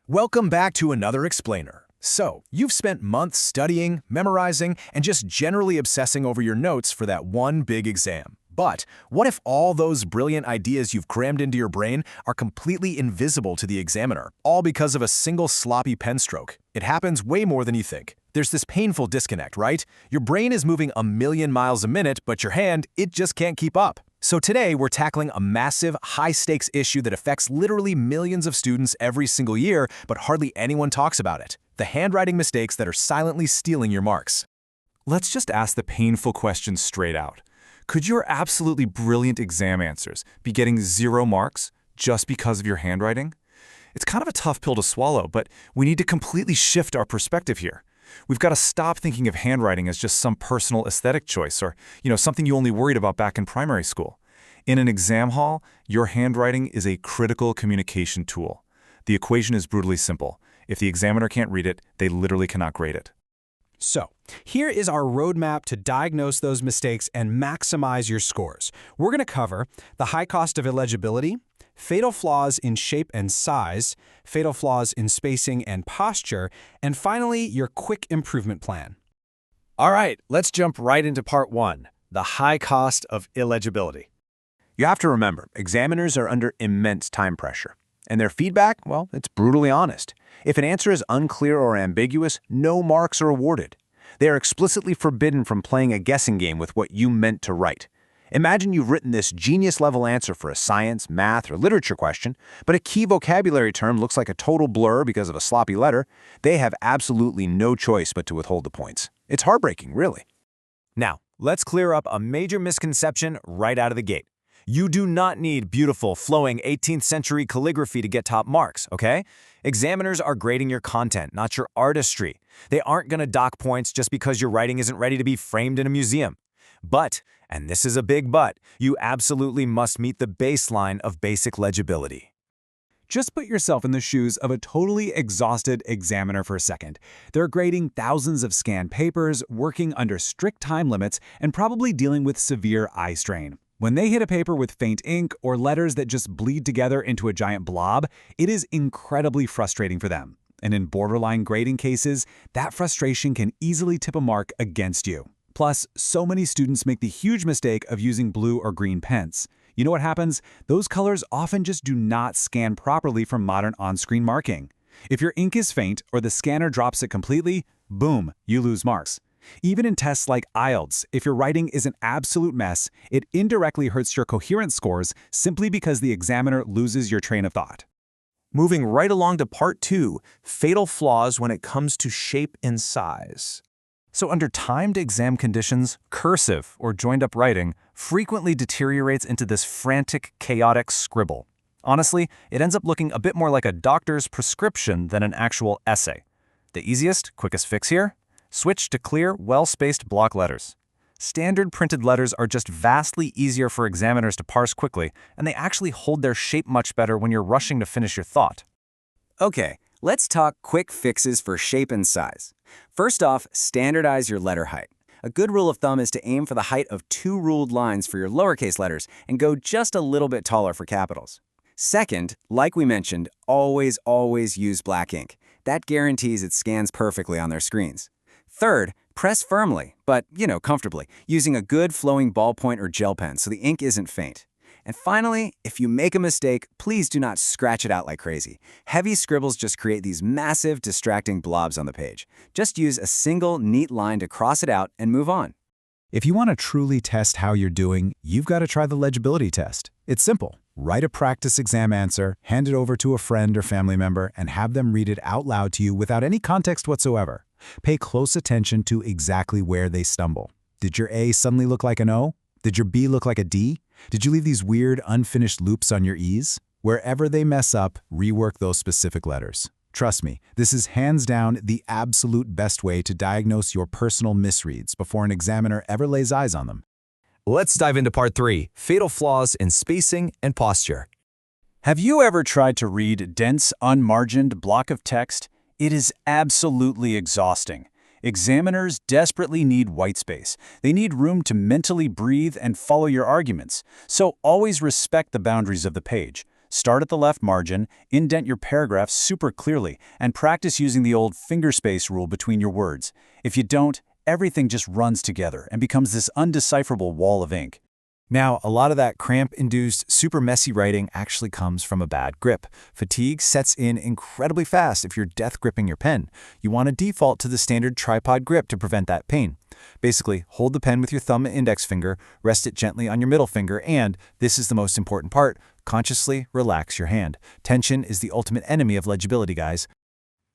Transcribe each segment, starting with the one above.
Welcome back to another explainer. So, you've spent months studying, memorizing, and just generally obsessing over your notes for that one big exam. But what if all those brilliant ideas you've crammed into your brain are completely invisible to the examiner, all because of a single sloppy pen stroke? It happens way more than you think. There's this painful disconnect, right? Your brain is moving a million miles a minute, but your hand, it just can't keep up. So today, we're tackling a massive, high-stakes issue that affects literally millions of students every single year, but hardly anyone talks about it: the handwriting mistakes that are silently stealing your marks. Let's just ask the painful question straight out. Could your absolutely brilliant exam answers be getting 0 marks just because of your handwriting? It's kind of a tough pill to swallow, but we need to completely shift our perspective here. We've got to stop thinking of handwriting as just some personal aesthetic choice or, something you only worried about back in primary school. In an exam hall, your handwriting is a critical communication tool. The equation is brutally simple. If the examiner can't read it, they literally cannot grade it. So, here is our roadmap to diagnose those mistakes and maximize your scores. We're going to cover the high cost of illegibility, fatal flaws in shape and size, fatal flaws in spacing and posture, and finally, your quick improvement plan. All right, let's jump right into part 1, the high cost of illegibility. You have to remember, examiners are under immense time pressure. And their feedback, well, it's brutally honest. If an answer is unclear or ambiguous, no marks are awarded. They are explicitly forbidden from playing a guessing game with what you meant to write. Imagine you've written this genius-level answer for a science, math, or literature question, but a key vocabulary term looks like a total blur because of a sloppy letter. They have absolutely no choice but to withhold the points. It's heartbreaking, really. Now, let's clear up a major misconception right out of the gate. You do not need beautiful, flowing 18th century calligraphy to get top marks, okay? Examiners are grading your content, not your artistry. They aren't going to dock points just because your writing isn't ready to be framed in a museum. But, and this is a big but, you absolutely must meet the baseline of basic legibility. Just put yourself in the shoes of a totally exhausted examiner for a second. They're grading thousands of scanned papers, working under strict time limits, and probably dealing with severe eye strain. When they hit a paper with faint ink or letters that just bleed together into a giant blob, it is incredibly frustrating for them. And in borderline grading cases, that frustration can easily tip a mark against you. Plus, so many students make the huge mistake of using blue or green pens. You know what happens? Those colors often just do not scan properly for modern on-screen marking. If your ink is faint or the scanner drops it completely, boom, you lose marks. Even in tests like IELTS, if your writing is an absolute mess, it indirectly hurts your coherence scores simply because the examiner loses your train of thought. Moving right along to part 2, fatal flaws when it comes to shape and size. So under timed exam conditions, cursive or joined-up writing frequently deteriorates into this frantic, chaotic scribble. Honestly, it ends up looking a bit more like a doctor's prescription than an actual essay. The easiest, quickest fix here? Switch to clear, well-spaced block letters. Standard printed letters are just vastly easier for examiners to parse quickly, and they actually hold their shape much better when you're rushing to finish your thought. Okay, let's talk quick fixes for shape and size. First off, standardize your letter height. A good rule of thumb is to aim for the height of 2 ruled lines for your lowercase letters and go just a little bit taller for capitals. Second, like we mentioned, always use black ink. That guarantees it scans perfectly on their screens. Third, press firmly, but, comfortably, using a good flowing ballpoint or gel pen so the ink isn't faint. And finally, if you make a mistake, please do not scratch it out like crazy. Heavy scribbles just create these massive, distracting blobs on the page. Just use a single, neat line to cross it out and move on. If you want to truly test how you're doing, you've got to try the legibility test. It's simple. Write a practice exam answer, hand it over to a friend or family member, and have them read it out loud to you without any context whatsoever. Pay close attention to exactly where they stumble. Did your A suddenly look like an O? Did your B look like a D? Did you leave these weird, unfinished loops on your E's? Wherever they mess up, rework those specific letters. Trust me, this is hands down the absolute best way to diagnose your personal misreads before an examiner ever lays eyes on them. Let's dive into part 3, fatal flaws in spacing and posture. Have you ever tried to read a dense, unmargined block of text? It is absolutely exhausting. Examiners desperately need white space. They need room to mentally breathe and follow your arguments. So always respect the boundaries of the page. Start at the left margin, indent your paragraph super clearly, and practice using the old finger space rule between your words. If you don't, everything just runs together and becomes this undecipherable wall of ink. Now, a lot of that cramp-induced, super messy writing actually comes from a bad grip. Fatigue sets in incredibly fast if you're death gripping your pen. You want to default to the standard tripod grip to prevent that pain. Basically, hold the pen with your thumb and index finger, rest it gently on your middle finger, and, this is the most important part, consciously relax your hand. Tension is the ultimate enemy of legibility, guys.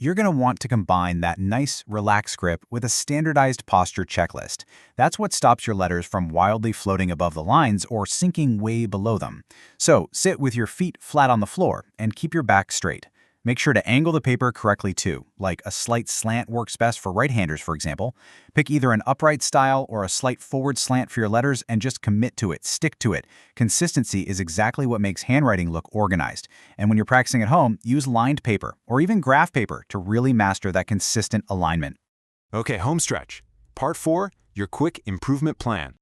You're going to want to combine that nice, relaxed grip with a standardized posture checklist. That's what stops your letters from wildly floating above the lines or sinking way below them. So, sit with your feet flat on the floor and keep your back straight. Make sure to angle the paper correctly too, like a slight slant works best for right-handers, for example. Pick either an upright style or a slight forward slant for your letters and just commit to it, stick to it. Consistency is exactly what makes handwriting look organized. And when you're practicing at home, use lined paper or even graph paper to really master that consistent alignment. Okay, home stretch. Part 4, your quick improvement plan.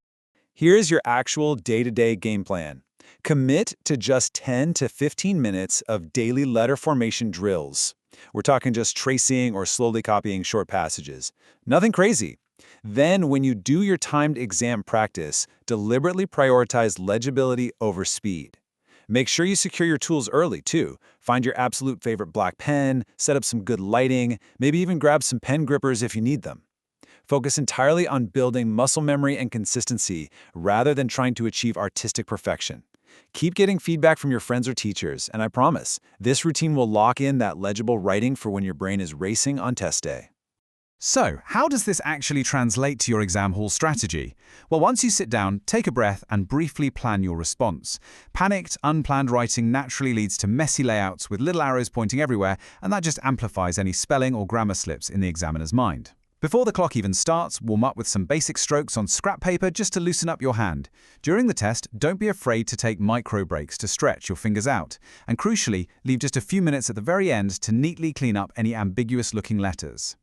Here's your actual day-to-day game plan. Commit to just 10 to 15 minutes of daily letter formation drills. We're talking just tracing or slowly copying short passages. Nothing crazy. Then, when you do your timed exam practice, deliberately prioritize legibility over speed. Make sure you secure your tools early, too. Find your absolute favorite black pen, set up some good lighting, maybe even grab some pen grippers if you need them. Focus entirely on building muscle memory and consistency rather than trying to achieve artistic perfection. Keep getting feedback from your friends or teachers, and I promise, this routine will lock in that legible writing for when your brain is racing on test day. So, how does this actually translate to your exam hall strategy? Well, once you sit down, take a breath and briefly plan your response. Panicked, unplanned writing naturally leads to messy layouts with little arrows pointing everywhere, and that just amplifies any spelling or grammar slips in the examiner's mind. Before the clock even starts, warm up with some basic strokes on scrap paper just to loosen up your hand. During the test, don't be afraid to take micro breaks to stretch your fingers out. And crucially, leave just a few minutes at the very end to neatly clean up any ambiguous-looking letters.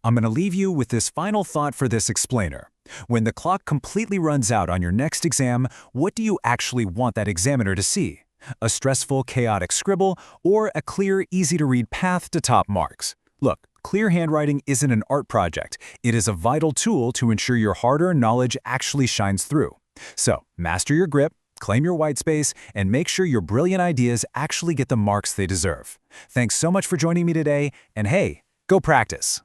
I'm going to leave you with this final thought for this explainer. When the clock completely runs out on your next exam, what do you actually want that examiner to see? A stressful, chaotic scribble, or a clear, easy-to-read path to top marks? Look, clear handwriting isn't an art project. It is a vital tool to ensure your hard-earned knowledge actually shines through. So, master your grip, claim your white space, and make sure your brilliant ideas actually get the marks they deserve. Thanks so much for joining me today, and hey, go practice!